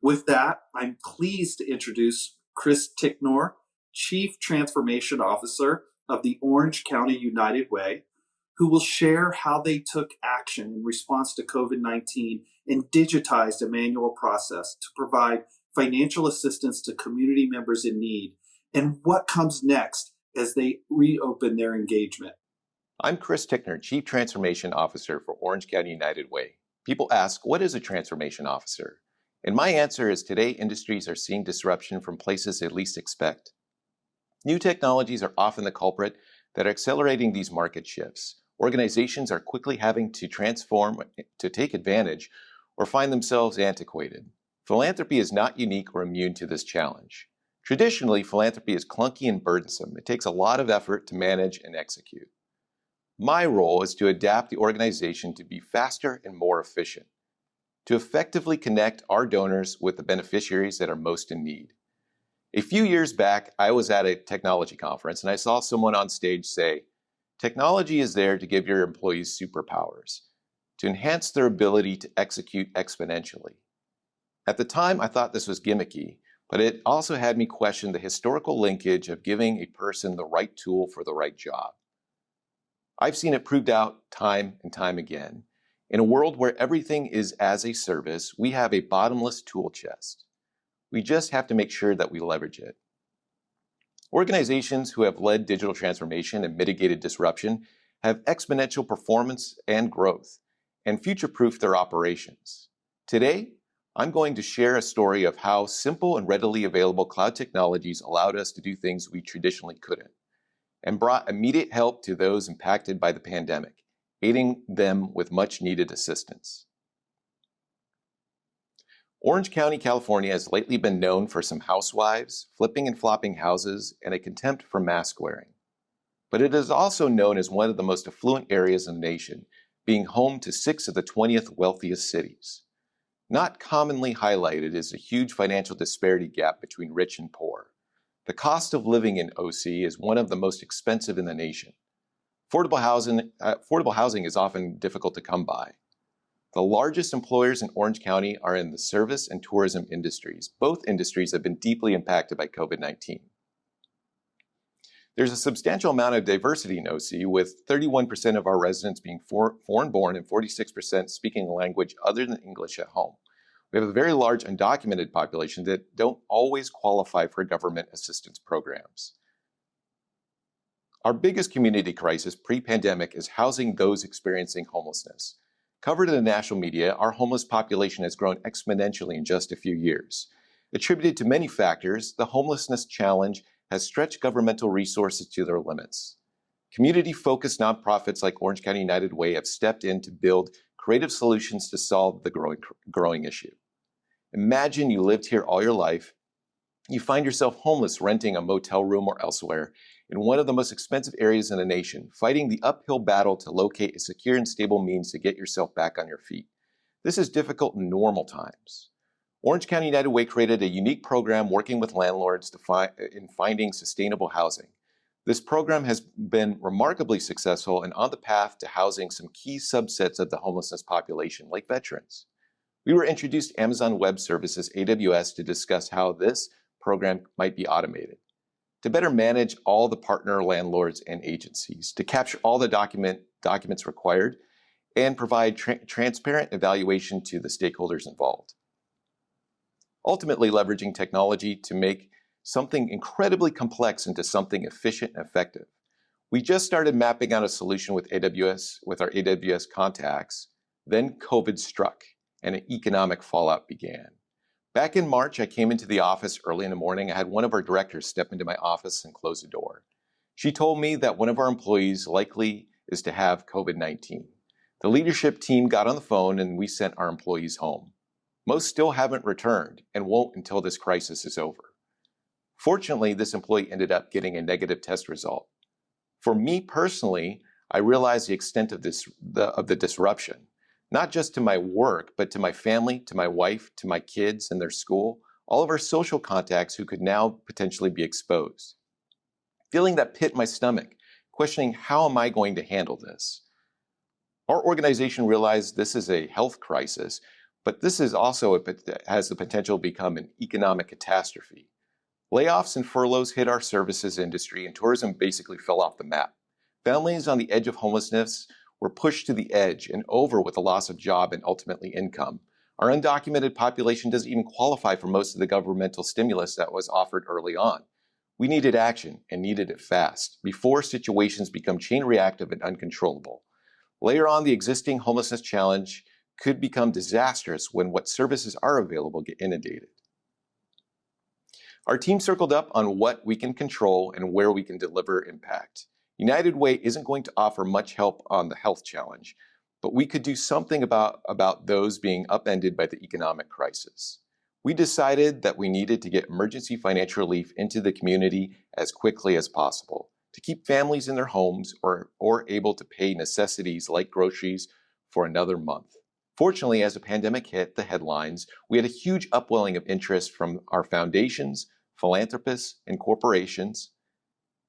With that, I'm pleased to introduce Chris Ticknor, Chief Transformation Officer of the Orange County United Way, who will share how they took action in response to COVID-19 and digitized a manual process to provide financial assistance to community members in need, and what comes next as they reopen their engagement. I'm Chris Ticknor, Chief Transformation Officer for Orange County United Way. People ask, what is a transformation officer? And my answer is today industries are seeing disruption from places they least expect. New technologies are often the culprit that are accelerating these market shifts. Organizations are quickly having to transform to take advantage or find themselves antiquated. Philanthropy is not unique or immune to this challenge. Traditionally, philanthropy is clunky and burdensome. It takes a lot of effort to manage and execute. My role is to adapt the organization to be faster and more efficient, to effectively connect our donors with the beneficiaries that are most in need. A few years back, I was at a technology conference and I saw someone on stage say, "Technology is there to give your employees superpowers, to enhance their ability to execute exponentially." At the time, I thought this was gimmicky, but it also had me question the historical linkage of giving a person the right tool for the right job. I've seen it proved out time and time again. In a world where everything is as a service, we have a bottomless tool chest. We just have to make sure that we leverage it. Organizations who have led digital transformation and mitigated disruption have exponential performance and growth, and future-proof their operations. Today, I'm going to share a story of how simple and readily available cloud technologies allowed us to do things we traditionally couldn't, and brought immediate help to those impacted by the pandemic, aiding them with much-needed assistance. Orange County, California has lately been known for some housewives, flipping and flopping houses, and a contempt for mask wearing. But it is also known as one of the most affluent areas in the nation, being home to 6 of the 20th wealthiest cities. Not commonly highlighted is a huge financial disparity gap between rich and poor. The cost of living in OC is one of the most expensive in the nation. Affordable housing is often difficult to come by. The largest employers in Orange County are in the service and tourism industries. Both industries have been deeply impacted by COVID-19. There's a substantial amount of diversity in OC, with 31% of our residents being foreign-born and 46% speaking a language other than English at home. We have a very large undocumented population that don't always qualify for government assistance programs. Our biggest community crisis pre-pandemic is housing those experiencing homelessness. Covered in the national media, our homeless population has grown exponentially in just a few years. Attributed to many factors, the homelessness challenge has stretched governmental resources to their limits. Community-focused nonprofits like Orange County United Way have stepped in to build creative solutions to solve the growing issue. Imagine you lived here all your life. You find yourself homeless, renting a motel room or elsewhere in one of the most expensive areas in the nation, fighting the uphill battle to locate a secure and stable means to get yourself back on your feet. This is difficult in normal times. Orange County United Way created a unique program working with landlords in finding sustainable housing. This program has been remarkably successful and on the path to housing some key subsets of the homelessness population, like veterans. We were introduced to Amazon Web Services, AWS, to discuss how this program might be automated, to better manage all the partner landlords and agencies, to capture all the documents required, and provide transparent evaluation to the stakeholders involved. Ultimately, leveraging technology to make something incredibly complex into something efficient and effective. We just started mapping out a solution with AWS, with our AWS contacts. Then COVID struck and an economic fallout began. Back in March, I came into the office early in the morning. I had one of our directors step into my office and close the door. She told me that one of our employees likely is to have COVID-19. The leadership team got on the phone and we sent our employees home. Most still haven't returned and won't until this crisis is over. Fortunately, this employee ended up getting a negative test result. For me personally, I realized the extent of the disruption, not just to my work, but to my family, to my wife, to my kids and their school, all of our social contacts who could now potentially be exposed. Feeling that pit in my stomach, questioning how am I going to handle this? Our organization realized this is a health crisis, But this is also has the potential to become an economic catastrophe. Layoffs and furloughs hit our services industry, and tourism basically fell off the map. Families on the edge of homelessness were pushed to the edge and over with the loss of job and ultimately income. Our undocumented population doesn't even qualify for most of the governmental stimulus that was offered early on. We needed action and needed it fast before situations become chain reactive and uncontrollable. Later on, the existing homelessness challenge could become disastrous when what services are available get inundated. Our team circled up on what we can control and where we can deliver impact. United Way isn't going to offer much help on the health challenge, but we could do something about those being upended by the economic crisis. We decided that we needed to get emergency financial relief into the community as quickly as possible to keep families in their homes or able to pay necessities like groceries for another month. Fortunately, as the pandemic hit the headlines, we had a huge upwelling of interest from our foundations, philanthropists, and corporations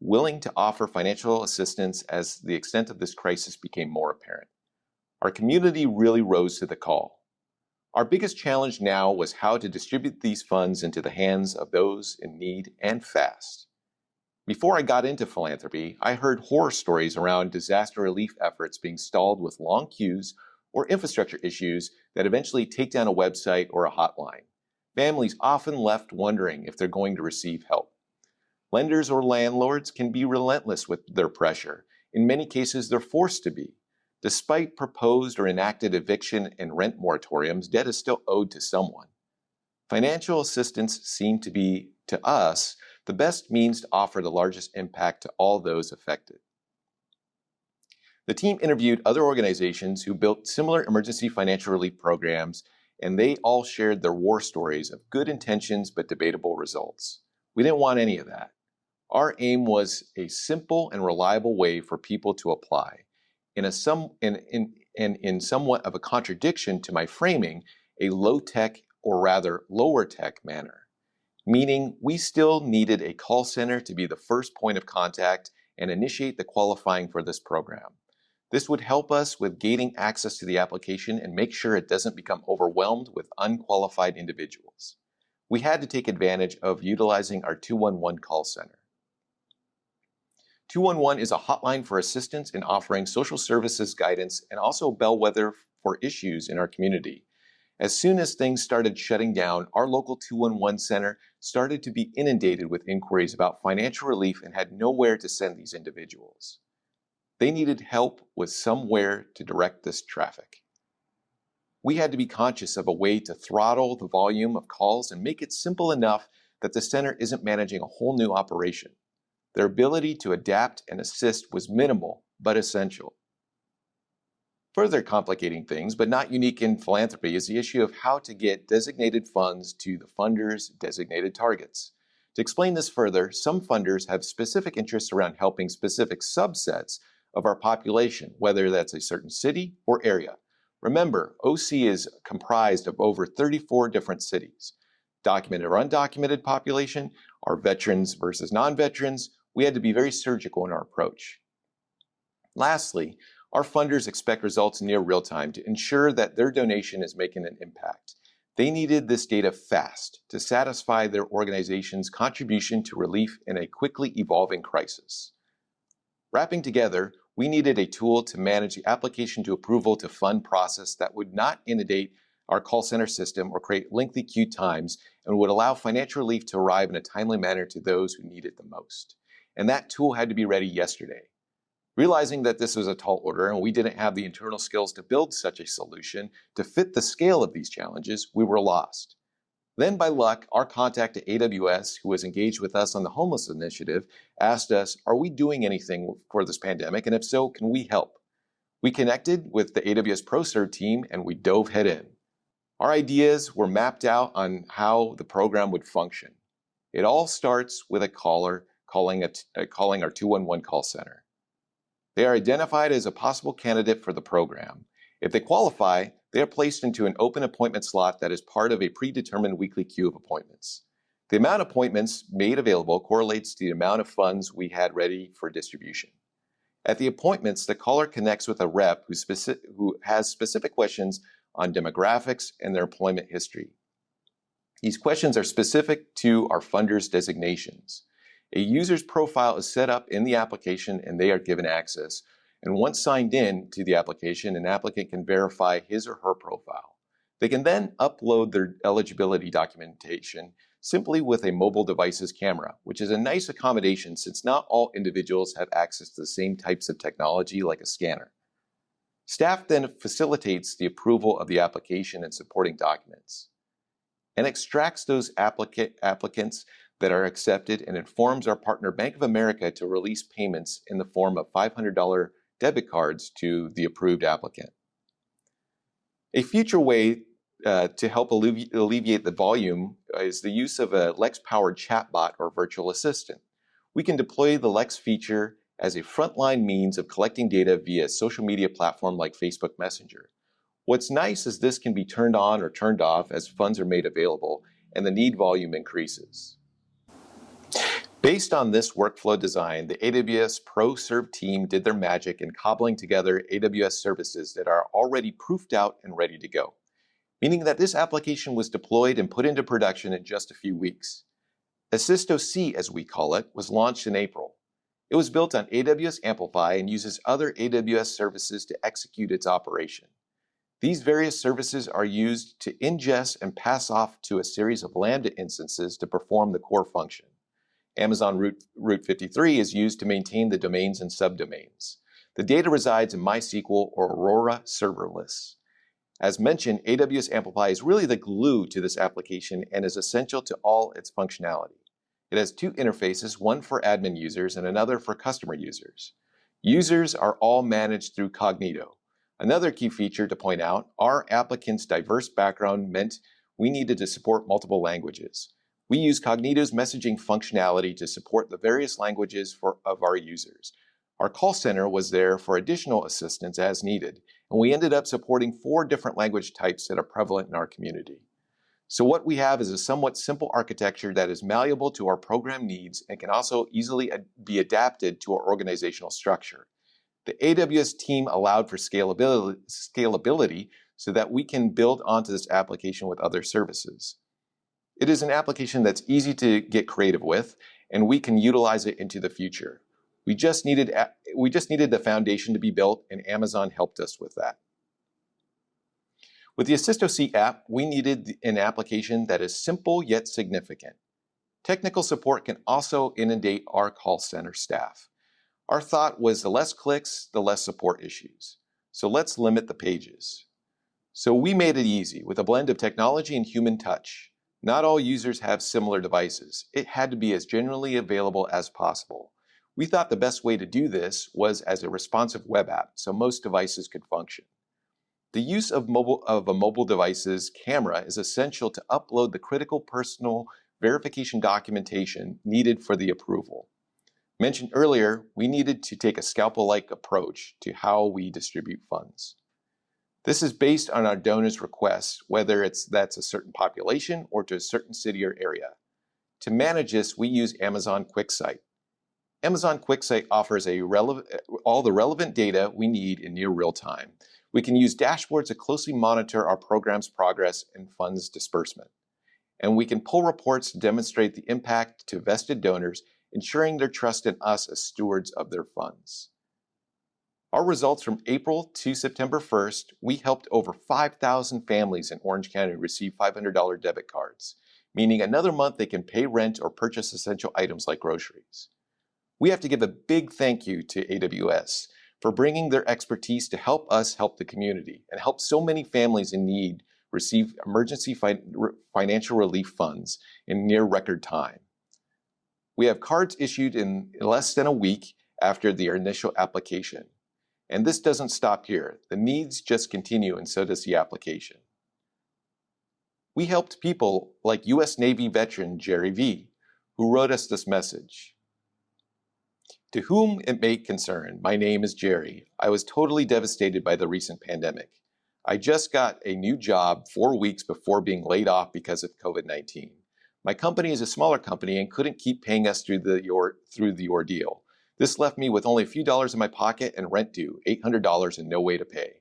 willing to offer financial assistance as the extent of this crisis became more apparent. Our community really rose to the call. Our biggest challenge now was how to distribute these funds into the hands of those in need and fast. Before I got into philanthropy, I heard horror stories around disaster relief efforts being stalled with long queues or infrastructure issues that eventually take down a website or a hotline. Families often left wondering if they're going to receive help. Lenders or landlords can be relentless with their pressure. In many cases, they're forced to be. Despite proposed or enacted eviction and rent moratoriums, debt is still owed to someone. Financial assistance seemed to be, to us, the best means to offer the largest impact to all those affected. The team interviewed other organizations who built similar emergency financial relief programs, and they all shared their war stories of good intentions but debatable results. We didn't want any of that. Our aim was a simple and reliable way for people to apply. In somewhat of a contradiction to my framing, a low-tech or rather lower-tech manner, meaning we still needed a call center to be the first point of contact and initiate the qualifying for this program. This would help us with gaining access to the application and make sure it doesn't become overwhelmed with unqualified individuals. We had to take advantage of utilizing our 211 call center. 211 is a hotline for assistance in offering social services guidance and also a bellwether for issues in our community. As soon as things started shutting down, our local 211 center started to be inundated with inquiries about financial relief and had nowhere to send these individuals. They needed help with somewhere to direct this traffic. We had to be conscious of a way to throttle the volume of calls and make it simple enough that the center isn't managing a whole new operation. Their ability to adapt and assist was minimal, but essential. Further complicating things, but not unique in philanthropy, is the issue of how to get designated funds to the funders' designated targets. To explain this further, some funders have specific interests around helping specific subsets of our population, whether that's a certain city or area. Remember, OC is comprised of over 34 different cities. Documented or undocumented population, our veterans versus non-veterans, we had to be very surgical in our approach. Lastly, our funders expect results near real time to ensure that their donation is making an impact. They needed this data fast to satisfy their organization's contribution to relief in a quickly evolving crisis. Wrapping together, we needed a tool to manage the application to approval to fund process that would not inundate our call center system or create lengthy queue times and would allow financial relief to arrive in a timely manner to those who need it the most. And that tool had to be ready yesterday. Realizing that this was a tall order and we didn't have the internal skills to build such a solution to fit the scale of these challenges, we were lost. Then by luck, our contact at AWS, who was engaged with us on the homeless initiative, asked us, are we doing anything for this pandemic? And if so, can we help? We connected with the AWS ProServe team and we dove head in. Our ideas were mapped out on how the program would function. It all starts with a caller calling our 211 call center. They are identified as a possible candidate for the program. If they qualify, they are placed into an open appointment slot that is part of a predetermined weekly queue of appointments. The amount of appointments made available correlates to the amount of funds we had ready for distribution. At the appointments, the caller connects with a rep who has specific questions on demographics and their employment history. These questions are specific to our funders' designations. A user's profile is set up in the application and they are given access. And once signed in to the application, an applicant can verify his or her profile. They can then upload their eligibility documentation simply with a mobile device's camera, which is a nice accommodation since not all individuals have access to the same types of technology like a scanner. Staff then facilitates the approval of the application and supporting documents and extracts those applicants that are accepted and informs our partner Bank of America to release payments in the form of $500 debit cards to the approved applicant. A future way to help alleviate the volume is the use of a Lex-powered chatbot or virtual assistant. We can deploy the Lex feature as a frontline means of collecting data via a social media platform like Facebook Messenger. What's nice is this can be turned on or turned off as funds are made available and the need volume increases. Based on this workflow design, the AWS ProServe team did their magic in cobbling together AWS services that are already proofed out and ready to go, meaning that this application was deployed and put into production in just a few weeks. Assisto-C, as we call it, was launched in April. It was built on AWS Amplify and uses other AWS services to execute its operation. These various services are used to ingest and pass off to a series of Lambda instances to perform the core function. Amazon Route 53 is used to maintain the domains and subdomains. The data resides in MySQL or Aurora serverless. As mentioned, AWS Amplify is really the glue to this application and is essential to all its functionality. It has two interfaces, one for admin users and another for customer users. Users are all managed through Cognito. Another key feature to point out, our applicants' diverse background meant we needed to support multiple languages. We use Cognito's messaging functionality to support the various languages of our users. Our call center was there for additional assistance as needed, and we ended up supporting 4 different language types that are prevalent in our community. So what we have is a somewhat simple architecture that is malleable to our program needs and can also easily be adapted to our organizational structure. The AWS team allowed for scalability so that we can build onto this application with other services. It is an application that's easy to get creative with, and we can utilize it into the future. We just needed the foundation to be built, and Amazon helped us with that. With the Assisto-C app, we needed an application that is simple yet significant. Technical support can also inundate our call center staff. Our thought was the less clicks, the less support issues. So let's limit the pages. So we made it easy with a blend of technology and human touch. Not all users have similar devices. It had to be as generally available as possible. We thought the best way to do this was as a responsive web app, so most devices could function. The use of a mobile device's camera is essential to upload the critical personal verification documentation needed for the approval. Mentioned earlier, we needed to take a scalpel-like approach to how we distribute funds. This is based on our donors' requests, whether that's a certain population or to a certain city or area. To manage this, we use Amazon QuickSight. Amazon QuickSight offers all the relevant data we need in near real time. We can use dashboards to closely monitor our program's progress and funds disbursement. And we can pull reports to demonstrate the impact to vested donors, ensuring their trust in us as stewards of their funds. Our results from April to September 1st, we helped over 5,000 families in Orange County receive $500 debit cards, meaning another month they can pay rent or purchase essential items like groceries. We have to give a big thank you to AWS for bringing their expertise to help us help the community and help so many families in need receive emergency financial relief funds in near record time. We have cards issued in less than a week after their initial application. And this doesn't stop here. The needs just continue, and so does the application. We helped people like U.S. Navy veteran Jerry V., who wrote us this message. To whom it may concern, my name is Jerry. I was totally devastated by the recent pandemic. I just got a new job 4 weeks before being laid off because of COVID-19. My company is a smaller company and couldn't keep paying us through the ordeal. This left me with only a few dollars in my pocket and rent due, $800 and no way to pay.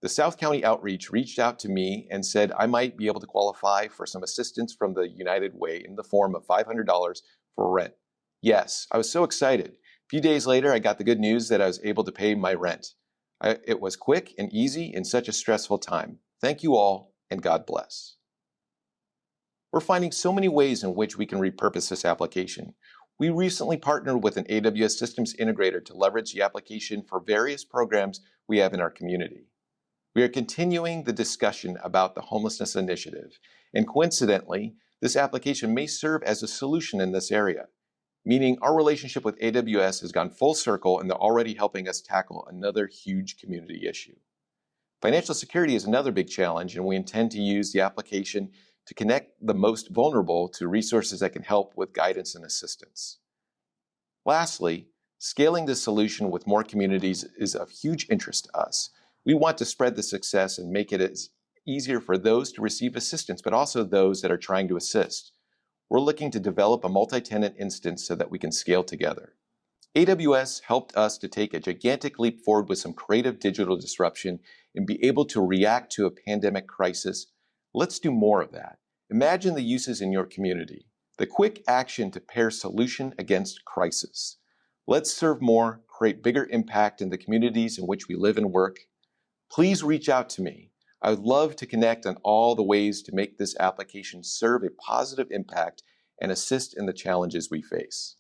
The South County Outreach reached out to me and said I might be able to qualify for some assistance from the United Way in the form of $500 for rent. Yes, I was so excited. A few days later, I got the good news that I was able to pay my rent. It was quick and easy in such a stressful time. Thank you all, and God bless. We're finding so many ways in which we can repurpose this application. We recently partnered with an AWS systems integrator to leverage the application for various programs we have in our community. We are continuing the discussion about the homelessness initiative, and coincidentally, this application may serve as a solution in this area, meaning our relationship with AWS has gone full circle and they're already helping us tackle another huge community issue. Financial security is another big challenge, and we intend to use the application to connect the most vulnerable to resources that can help with guidance and assistance. Lastly, scaling this solution with more communities is of huge interest to us. We want to spread the success and make it as easier for those to receive assistance, but also those that are trying to assist. We're looking to develop a multi-tenant instance so that we can scale together. AWS helped us to take a gigantic leap forward with some creative digital disruption and be able to react to a pandemic crisis. Let's do more of that. Imagine the uses in your community. The quick action to pair solution against crisis. Let's serve more, create bigger impact in the communities in which we live and work. Please reach out to me. I would love to connect on all the ways to make this application serve a positive impact and assist in the challenges we face.